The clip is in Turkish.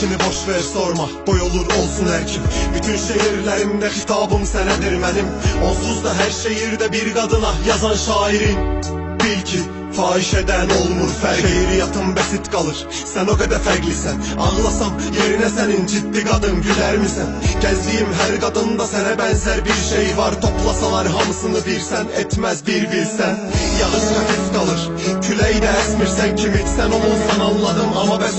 Gerisini boş ver sorma, boy olur olsun her kim. Bütün şehirlerimde hitabım senedir benim. Onsuz da her şehirde bir kadına yazan şairin. Bil ki fahişeden olmur ferq. Şehriyatım basit kalır, sen o kadar fərqlisən. Ağlasam yerine senin ciddi kadın güler misən? Gezdiğim her kadında sana benzer bir şey var. Toplasalar hamısını bir sen etmez bir bilsen. Yağış hafif kalır, küley de esmir sen kim içsen olursan anladım ama ben